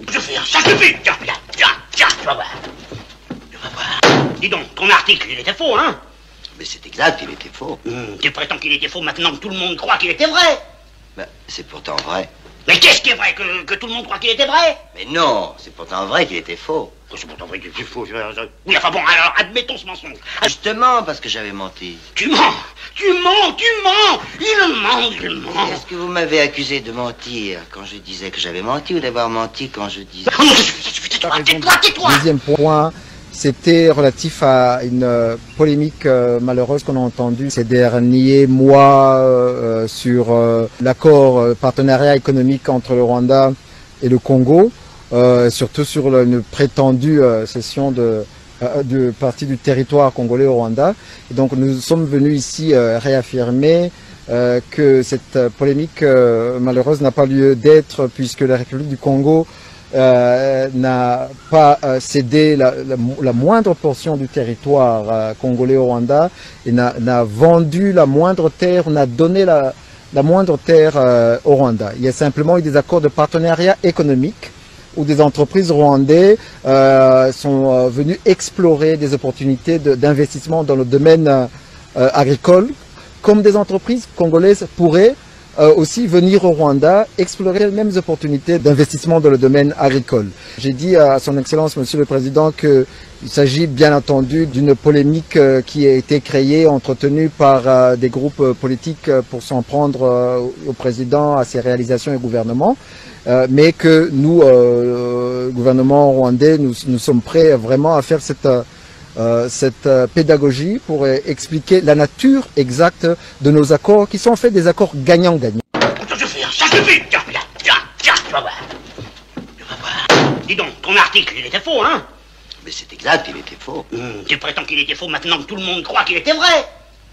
Je fais un sacrifice. Tiens, tu vas voir. Tu vas voir. Dis donc, ton article, il était faux, hein? Mais c'est exact, il était faux. Tu prétends qu'il était faux maintenant que tout le monde croit qu'il était vrai. Ben, c'est pourtant vrai. Mais qu'est-ce qui est vrai, que tout le monde croit qu'il était vrai? Mais non, c'est pourtant vrai qu'il était faux. C'est pourtant vrai qu'il était faux. Oui, enfin bon, alors admettons ce mensonge. Justement, parce que j'avais menti. Tu mens. Il ment. Est-ce que vous m'avez accusé de mentir quand je disais que j'avais menti ou d'avoir menti quand je disais... Oh non, tais-toi. Deuxième point, c'était relatif à une polémique malheureuse qu'on a entendue ces derniers mois sur l'accord partenariat économique entre le Rwanda et le Congo, surtout sur une prétendue cession de partie du territoire congolais au Rwanda. Et donc nous sommes venus ici réaffirmer que cette polémique malheureuse n'a pas lieu d'être, puisque la République du Congo n'a pas cédé la moindre portion du territoire congolais au Rwanda et n'a vendu la moindre terre, n'a donné la moindre terre au Rwanda. Il y a simplement eu des accords de partenariat économique où des entreprises rwandaises sont venues explorer des opportunités d'investissement dans le domaine agricole, comme des entreprises congolaises pourraient aussi venir au Rwanda explorer les mêmes opportunités d'investissement dans le domaine agricole. J'ai dit à son Excellence, Monsieur le Président, qu'il s'agit bien entendu d'une polémique qui a été créée, entretenue par des groupes politiques pour s'en prendre au Président, à ses réalisations et au gouvernement, mais que nous, gouvernement rwandais, nous sommes prêts vraiment à faire cette pédagogie pour expliquer la nature exacte de nos accords, qui sont en fait des accords gagnant-gagnant. Je fais un sacrifice. Tiens, tu vas voir. Dis donc, ton article, il était faux, hein? Mais c'est exact, il était faux. Tu prétends qu'il était faux maintenant que tout le monde croit qu'il était vrai.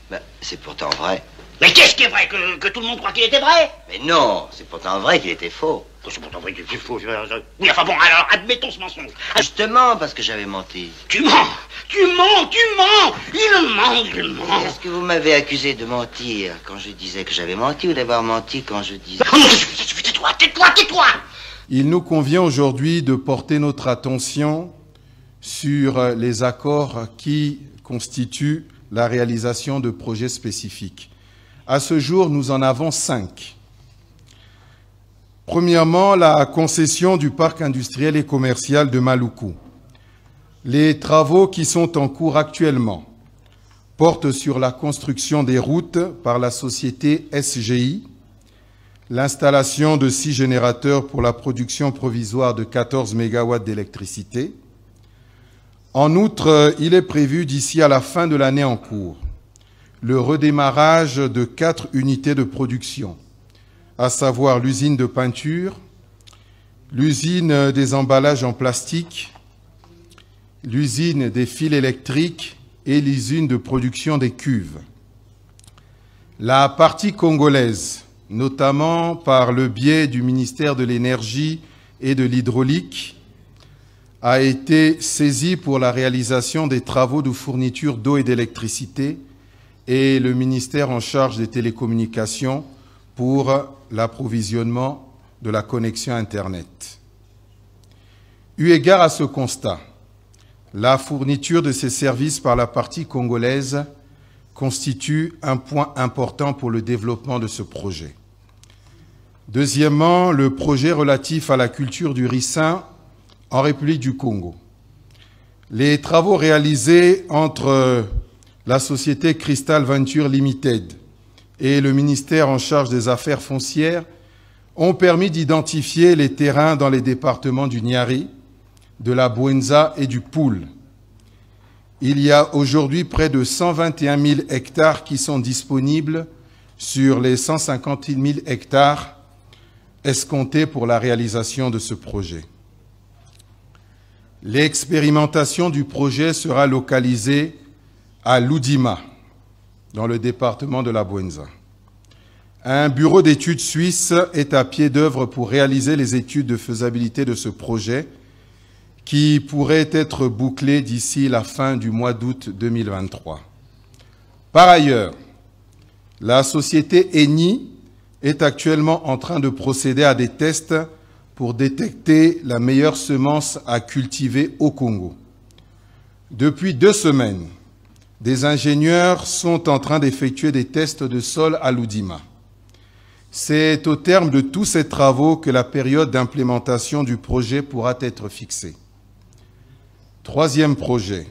Ben, c'est pourtant vrai. Mais qu'est-ce qui est vrai, que tout le monde croit qu'il était vrai? Mais non, c'est pourtant vrai qu'il était faux. C'est pourtant vrai qu'il était faux. Oui, enfin bon, alors admettons ce mensonge. Justement, parce que j'avais menti. Tu mens. Il ment. Est-ce que vous m'avez accusé de mentir quand je disais que j'avais menti ou d'avoir menti quand je disais... Oh non, tais-toi. Il nous convient aujourd'hui de porter notre attention sur les accords qui constituent la réalisation de projets spécifiques. À ce jour, nous en avons 5. Premièrement, la concession du parc industriel et commercial de Maluku. Les travaux qui sont en cours actuellement portent sur la construction des routes par la société SGI, l'installation de 6 générateurs pour la production provisoire de 14 MW d'électricité. En outre, il est prévu d'ici à la fin de l'année en cours le redémarrage de 4 unités de production, à savoir l'usine de peinture, l'usine des emballages en plastique, l'usine des fils électriques et l'usine de production des cuves. La partie congolaise, notamment par le biais du ministère de l'Énergie et de l'Hydraulique, a été saisie pour la réalisation des travaux de fourniture d'eau et d'électricité, et le ministère en charge des télécommunications pour l'approvisionnement de la connexion Internet. Eu égard à ce constat, la fourniture de ces services par la partie congolaise constitue un point important pour le développement de ce projet. Deuxièmement, le projet relatif à la culture du ricin en République du Congo. Les travaux réalisés entre la société Crystal Venture Limited et le ministère en charge des affaires foncières ont permis d'identifier les terrains dans les départements du Niari, de la Bouenza et du Poul. Il y a aujourd'hui près de 121 000 hectares qui sont disponibles sur les 150 000 hectares escomptés pour la réalisation de ce projet. L'expérimentation du projet sera localisée à Loudima, dans le département de la Bouenza. Un bureau d'études suisse est à pied d'œuvre pour réaliser les études de faisabilité de ce projet qui pourrait être bouclé d'ici la fin du mois d'août 2023. Par ailleurs, la société Eni est actuellement en train de procéder à des tests pour détecter la meilleure semence à cultiver au Congo. Depuis 2 semaines, des ingénieurs sont en train d'effectuer des tests de sol à Loudima. C'est au terme de tous ces travaux que la période d'implémentation du projet pourra être fixée. 3e projet,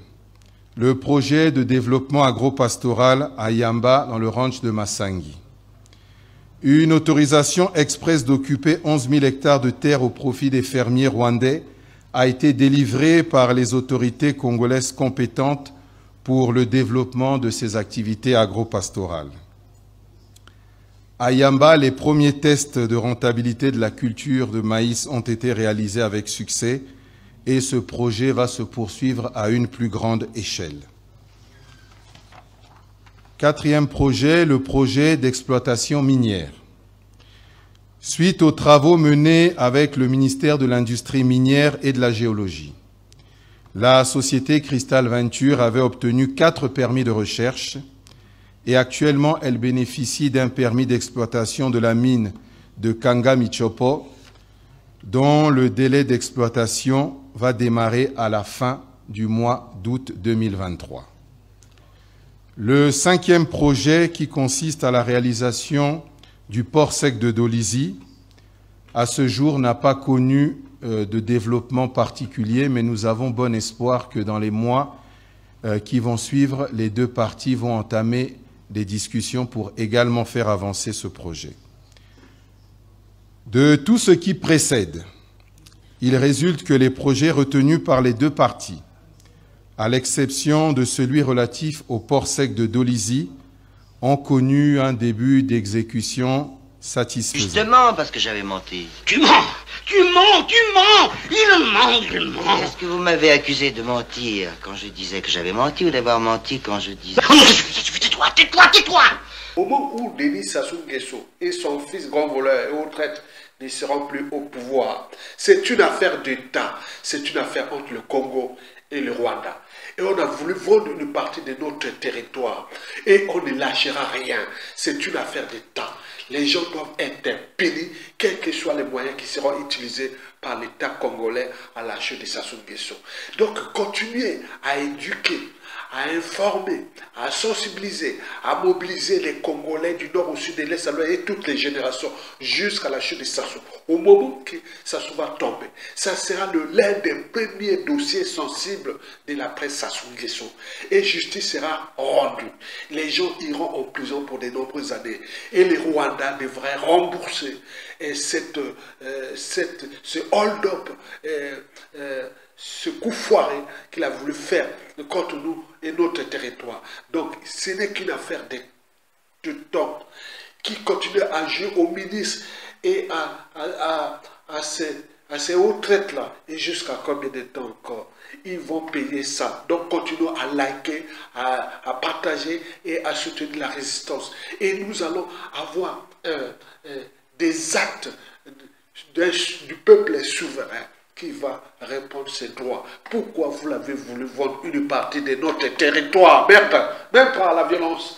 le projet de développement agropastoral à Yamba dans le ranch de Massangi. Une autorisation express d'occuper 11 000 hectares de terre au profit des fermiers rwandais a été délivrée par les autorités congolaises compétentes pour le développement de ces activités agropastorales. À Yamba, les premiers tests de rentabilité de la culture de maïs ont été réalisés avec succès et ce projet va se poursuivre à une plus grande échelle. 4e projet, le projet d'exploitation minière. Suite aux travaux menés avec le ministère de l'Industrie minière et de la Géologie, la société Crystal Venture avait obtenu 4 permis de recherche et actuellement elle bénéficie d'un permis d'exploitation de la mine de Kanga Michopo dont le délai d'exploitation va démarrer à la fin du mois d'août 2023. Le 5e projet qui consiste à la réalisation du port sec de Dolisie, à ce jour n'a pas connu de développement particulier, mais nous avons bon espoir que dans les mois qui vont suivre, les 2 parties vont entamer des discussions pour également faire avancer ce projet. De tout ce qui précède, il résulte que les projets retenus par les 2 parties, à l'exception de celui relatif au port sec de Dolisie, ont connu un début d'exécution satisfaisant. Justement, parce que j'avais menti. Tu mens, tu mens, tu mens. Il ment. Est-ce que vous m'avez accusé de mentir quand je disais que j'avais menti ou d'avoir menti quand je disais... Tais-toi. Au moment où Denis Sassou Nguesso et son fils grand voleur et autres traîtres ne seront plus au pouvoir, c'est une affaire d'État, c'est une affaire entre le Congo et le Rwanda. Et on a voulu vendre une partie de notre territoire. Et on ne lâchera rien. C'est une affaire d'État. Les gens doivent être punis, quels que soient les moyens qui seront utilisés par l'État congolais à l'achat de Sassou Nguesso. Donc, continuez à éduquer, à informer, à sensibiliser, à mobiliser les Congolais du nord au sud, de l'est à l'ouest et toutes les générations jusqu'à la chute de Sassou. Au moment que Sassou va tomber, ça sera l'un des premiers dossiers sensibles de la presse Sassou Nguesso. Et justice sera rendue. Les gens iront en prison pour de nombreuses années. Et les Rwandais devraient rembourser ce hold-up, ce coup foiré qu'il a voulu faire contre nous et notre territoire. Donc, ce n'est qu'une affaire de temps qui continue à jouer aux ministres et à ces hauts traites-là. Et jusqu'à combien de temps encore ils vont payer ça. Donc, continuons à liker, à partager et à soutenir la résistance. Et nous allons avoir des actes du peuple souverain qui va répondre ses droits. Pourquoi vous l'avez voulu vendre une partie de notre territoire, même pas à la violence?